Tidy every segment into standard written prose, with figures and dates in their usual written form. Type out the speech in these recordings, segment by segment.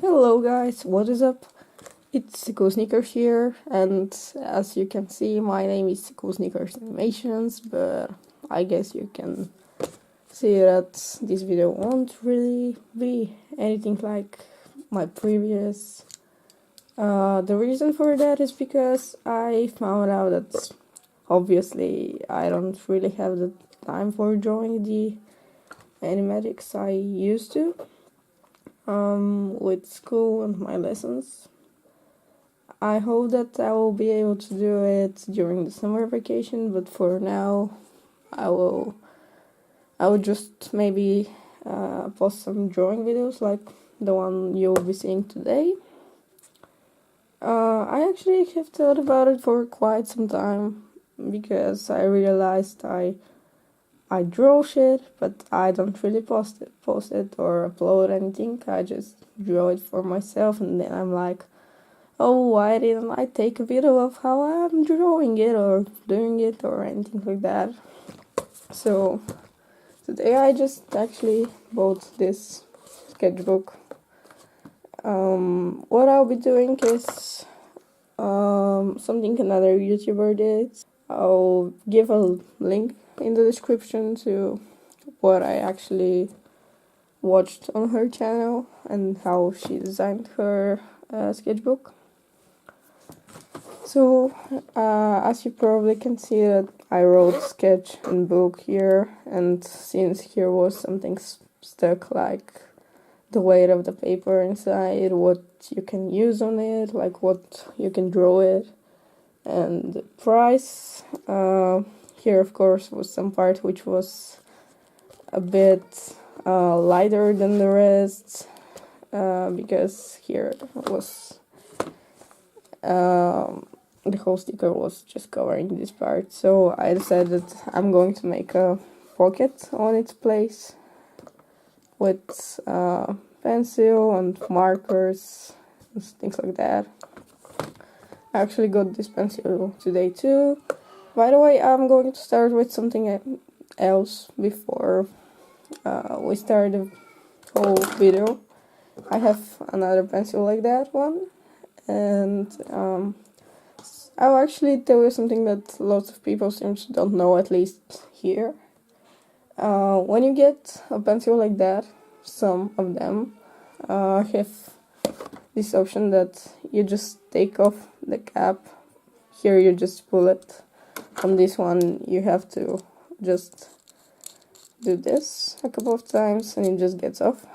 Hello guys, what is up? It's AcooLsnEaKer'S here, and as you can see, my name is AcooLsnEaKer'S Animations, but I guess you can see that this video won't really be anything like my previous. The reason for that is because I found out that obviously I don't really have the time for drawing the animatics I used to. With school and my lessons. I hope that I will be able to do it during the summer vacation, but for now I will just maybe post some drawing videos like the one you'll be seeing today. I actually have thought about it for quite some time because I realized I draw shit, but I don't really post it or upload anything. I just draw it for myself, and then I'm like, oh, why didn't I take a video of how I'm drawing it or doing it or anything like that? So today I just actually bought this sketchbook. What I'll be doing is something another YouTuber did. I'll give a link in the description to what I actually watched on her channel and how she designed her sketchbook. So, as you probably can see that I wrote sketch and book here, and since here was something stuck like the weight of the paper inside, what you can use on it, like what you can draw it, and the price. Here, of course, was some part which was a bit lighter than the rest, because here was the whole sticker was just covering this part. So I decided I'm going to make a pocket on its place with pencil and markers and things like that. I actually got this pencil today too. By the way, I'm going to start with something else before we start the whole video. I have another pencil like that one, and I'll actually tell you something that lots of people seems don't know, at least here. When you get a pencil like that, some of them have this option that you just take off the cap. Here you just pull it. On this one you have to just do this a couple of times and it just gets off.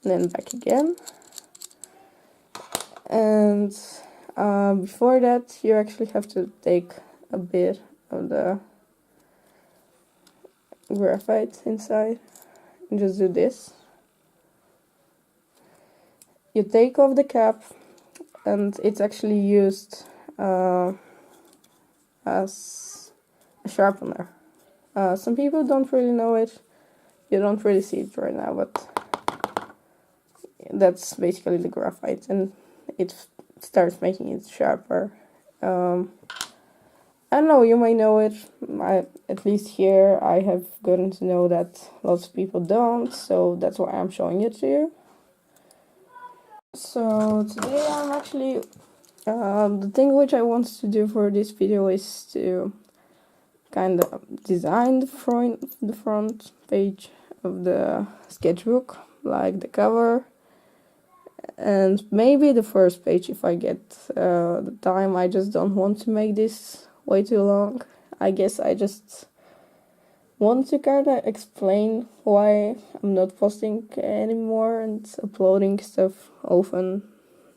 And then back again. And before that you actually have to take a bit of the graphite inside and just do this. You take off the cap, and it's actually used as a sharpener. Some people don't really know it. You don't really see it right now, but that's basically the graphite, and it starts making it sharper. I don't know, you might know it. At least here I have gotten to know that lots of people don't, so that's why I'm showing it to you. So today I'm actually the thing which I want to do for this video is to kind of design the front page of the sketchbook, like the cover, and maybe the first page if I get the time. I just don't want to make this way too long. I guess I just want to kind of explain why I'm not posting anymore and uploading stuff often.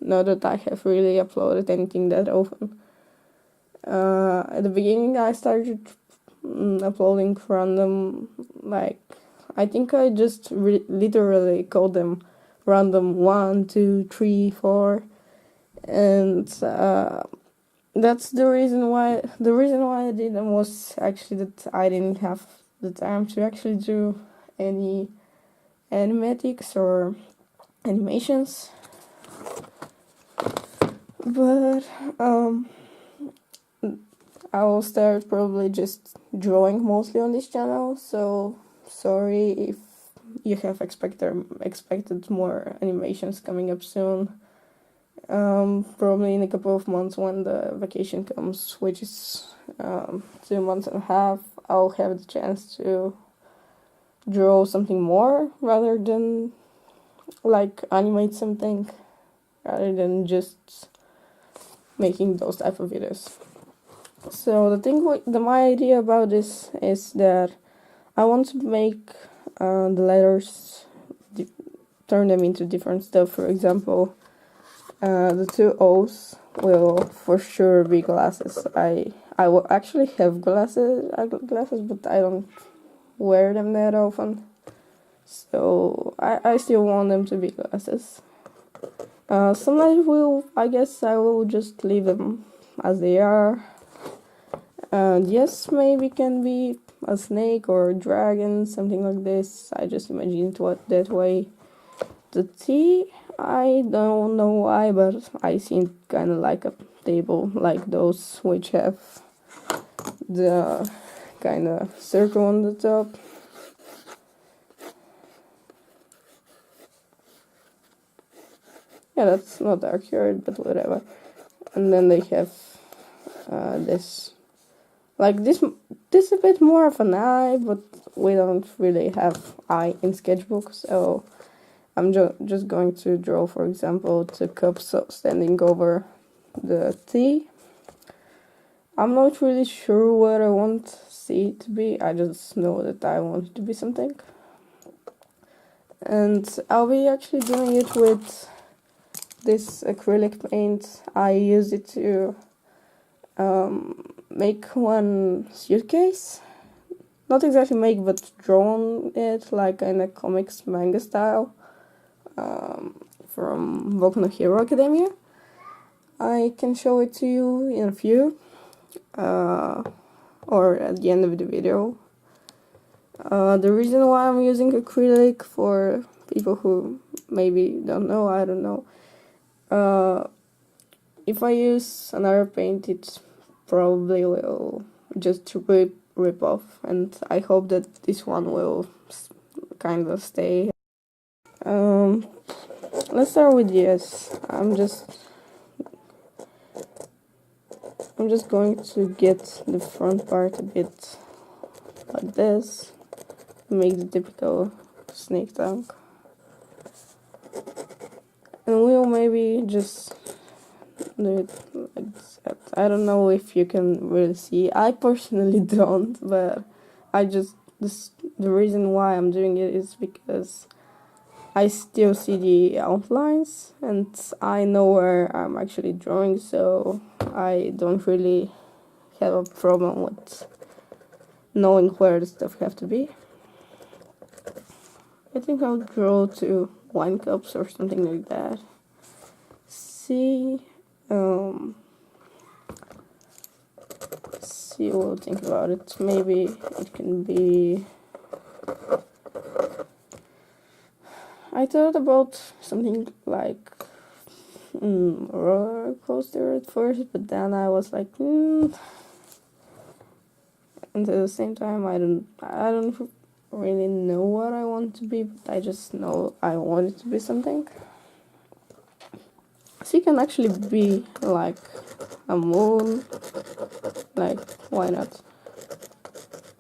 Not that I have really uploaded anything that often. At the beginning I started uploading random, like, I think I just literally called them random 1, 2, 3, 4, and that's the reason why I did them was actually that I didn't have the time to actually do any animatics or animations. But I will start probably just drawing mostly on this channel, so sorry if you have expected more animations coming up soon. Probably in a couple of months when the vacation comes, which is 2 months and a half, I'll have the chance to draw something more rather than like animate something, rather than just making those type of videos. So my idea about this is that I want to make the letters, turn them into different stuff. For example, the two O's will for sure be glasses. I will actually have glasses, but I don't wear them that often. So I still want them to be glasses. Some I guess I will just leave them as they are. Yes, maybe can be a snake or a dragon, something like this. I just imagined that way. The T, I don't know why, but I seem kind of like a table, like those which have the kind of circle on the top. Yeah, that's not accurate, but whatever. And then they have this, like this a bit more of an eye, but we don't really have eye in Sketchbook, so I'm just going to draw, for example, two cups standing over the T. I'm not really sure what I want C to be, I just know that I want it to be something. And I'll be actually doing it with this acrylic paint. I use it to make one suitcase. Not exactly make, but draw on it, like in a comics manga style, from Boku no Hero Academia. I can show it to you in a few, or at the end of the video. The reason why I'm using acrylic, for people who maybe don't know, I don't know. If I use another paint, it probably will just rip off, and I hope that this one will kind of stay. Let's start with yes. I'm just going to get the front part a bit like this, make the typical snake tank, and we'll maybe just do it like that. I don't know if you can really see. I personally don't, but the reason why I'm doing it is because I still see the outlines and I know where I'm actually drawing, so I don't really have a problem with knowing where the stuff have to be. I think I'll draw 2 wine cups or something like that. See we'll think about it. Maybe it can be... I thought about something like roller coaster at first, but then I was like, and at the same time, I don't really know what I want to be, but I just know I want it to be something. So it can actually be like a moon, like why not?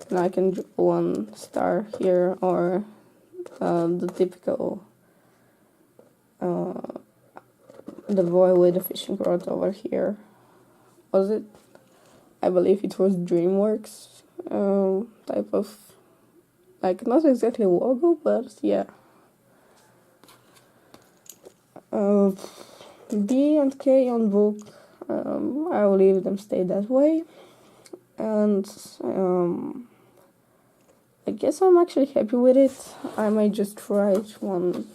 And I can draw one star here, or the typical the boy with the fishing rod over here. Was it? I believe it was DreamWorks type of, like, not exactly logo, but yeah. B and K on book, I will leave them stay that way. And I guess I'm actually happy with it. I might just write one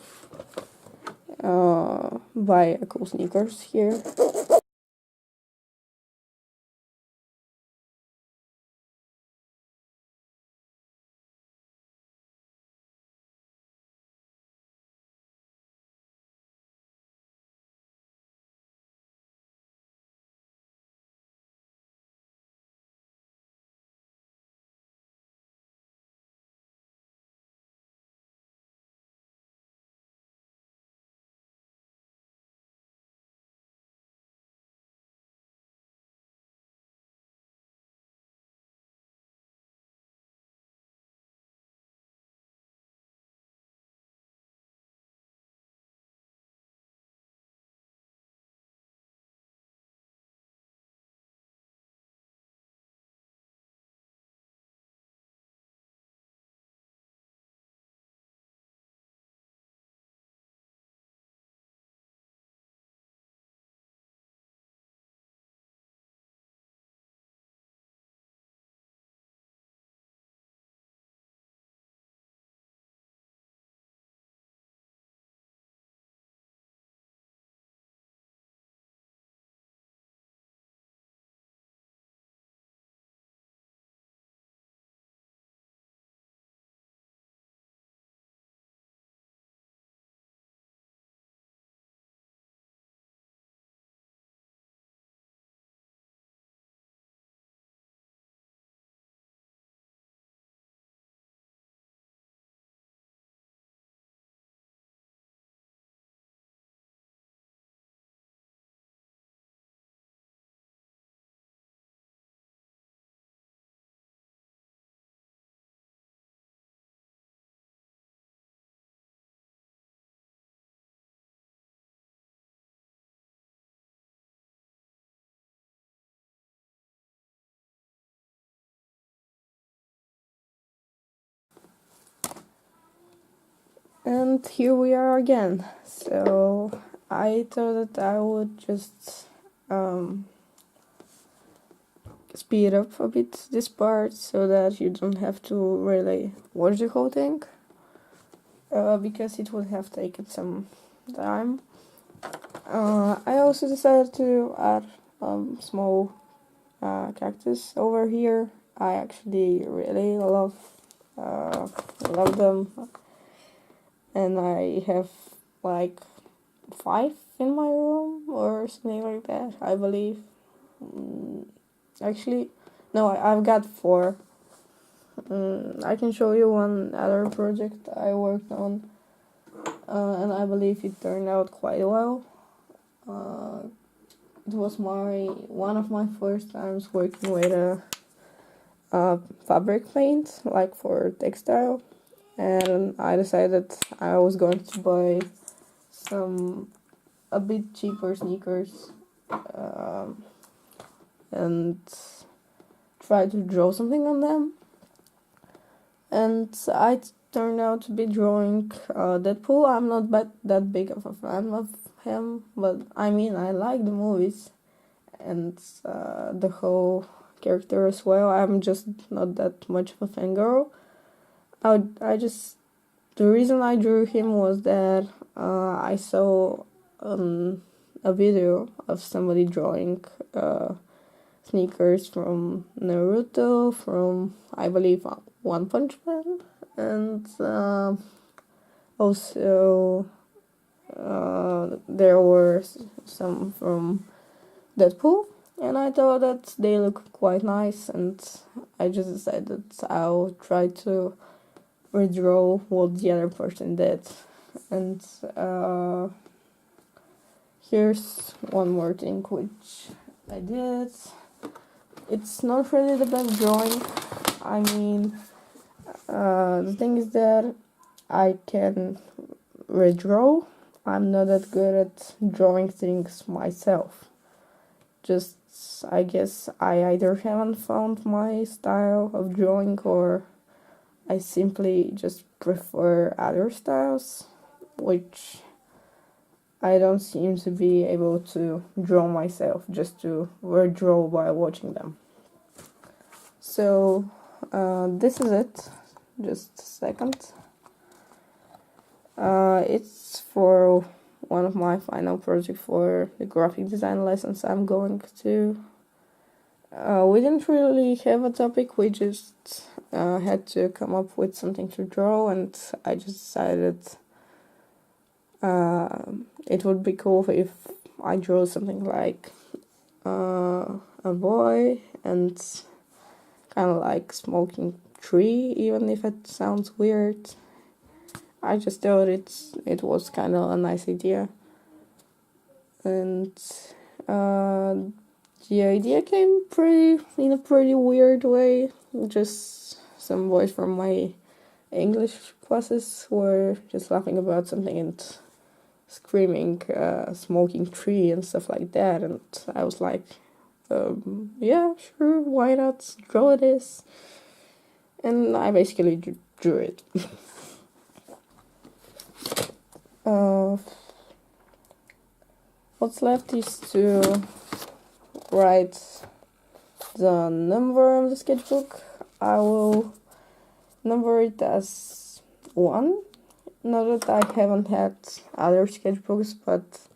by AcooLsnEaKer'S here. And here we are again. So I thought that I would just speed up a bit this part so that you don't have to really watch the whole thing, because it would have taken some time. I also decided to add small cactus over here. I actually really love them, and I have like 5 in my room or something like that, I believe. Actually, no, I've got 4. I can show you one other project I worked on, and I believe it turned out quite well. It was one of my first times working with a fabric paint, like for textile, and I decided I was going to buy some a bit cheaper sneakers, and try to draw something on them. And I turned out to be drawing Deadpool. I'm not that big of a fan of him, but I mean, I like the movies and the whole character as well. I'm just not that much of a fangirl. The reason I drew him was that I saw a video of somebody drawing sneakers from Naruto, from, I believe, One Punch Man, and also there were some from Deadpool, and I thought that they look quite nice, and I just decided I'll try to redraw what the other person did. And here's one more thing which I did. It's not really the best drawing. I mean, the thing is that I can redraw. I'm not that good at drawing things myself. Just, I guess I either haven't found my style of drawing, or I simply just prefer other styles, which I don't seem to be able to draw myself, just to redraw by watching them. So this is it. Just a second. It's for one of my final projects for the graphic design lessons I'm going to. We didn't really have a topic, we just had to come up with something to draw, and I just decided it would be cool if I draw something like a boy and kind of like smoking tree, even if it sounds weird. I just thought it was kind of a nice idea, and the idea came in a pretty weird way. Just some boys from my English classes were just laughing about something and screaming smoking tree and stuff like that, and I was like, yeah, sure, why not draw this? And I basically drew it. What's left is to write the number on the sketchbook. I will number it as 1. Not that I haven't had other sketchbooks, but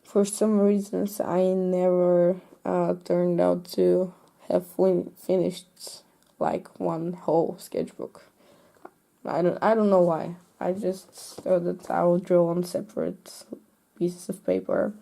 for some reasons I never turned out to have finished like one whole sketchbook. I don't know why. I just thought that I would draw on separate pieces of paper.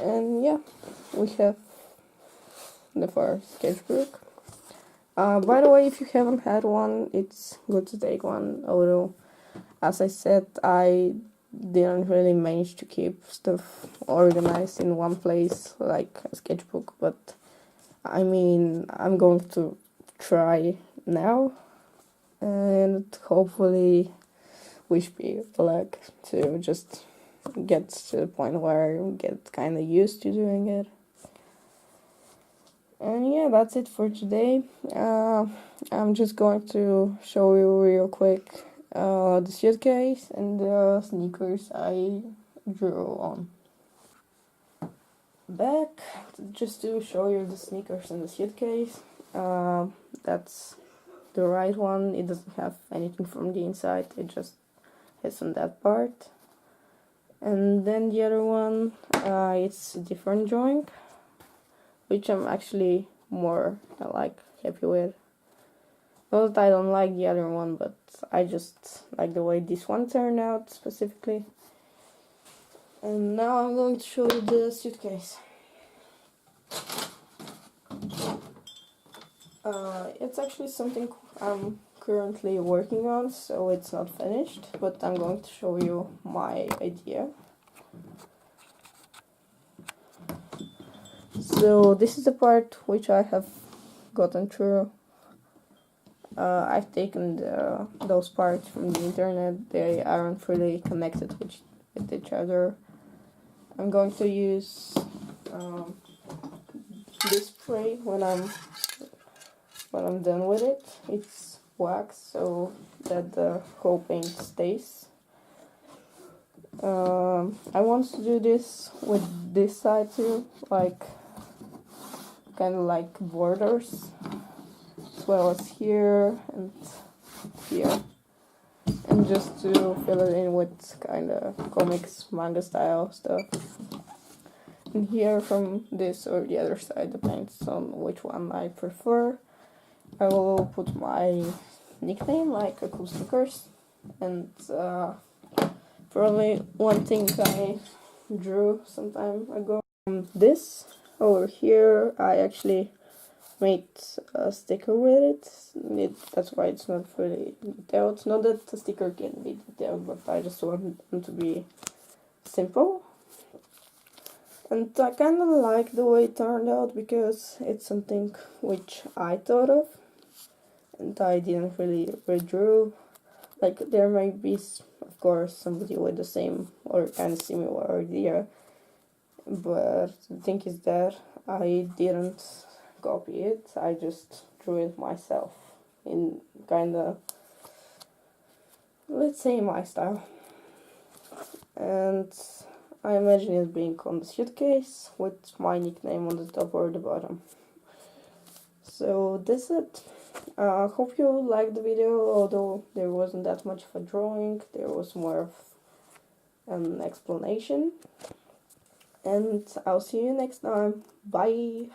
And yeah, we have the first sketchbook. By the way, if you haven't had one, it's good to take one, although, as I said, I didn't really manage to keep stuff organized in one place like a sketchbook, but I mean, I'm going to try now, and hopefully wish me luck to just get to the point where I get kind of used to doing it. And yeah, that's it for today. I'm just going to show you real quick the suitcase and the sneakers I drew on. Back, just to show you the sneakers and the suitcase. That's the right one. It doesn't have anything from the inside, it just has on that part. And then the other one, it's a different drawing, which I'm actually more happy with. Not that I don't like the other one, but I just like the way this one turned out specifically. And now I'm going to show you the suitcase. It's actually something I'm currently working on, so it's not finished, but I'm going to show you my idea. So this is the part which I have gotten through. I've taken those parts from the internet. They aren't really connected with each other. I'm going to use this spray when I'm done with it. It's wax, so that the whole paint stays. I want to do this with this side too, kind of like borders, as well as here and here, and just to fill it in with kind of comics, manga style stuff. And here from this or the other side, depends on which one I prefer, I will put my nickname, like AcooLsnEaKer'S, and probably one thing I drew some time ago. This over here, I actually made a sticker with it. That's why it's not really detailed. It's not that the sticker can be detailed, but I just want them to be simple. And I kind of like the way it turned out because it's something which I thought of and I didn't really redraw. Like, there might be, of course, somebody with the same or kind of similar idea, but the thing is that I didn't copy it, I just drew it myself in kind of, let's say, my style. And I imagine it being on the suitcase with my nickname on the top or the bottom. So that's it. Hope you liked the video, although there wasn't that much of a drawing, there was more of an explanation. And I'll see you next time. Bye!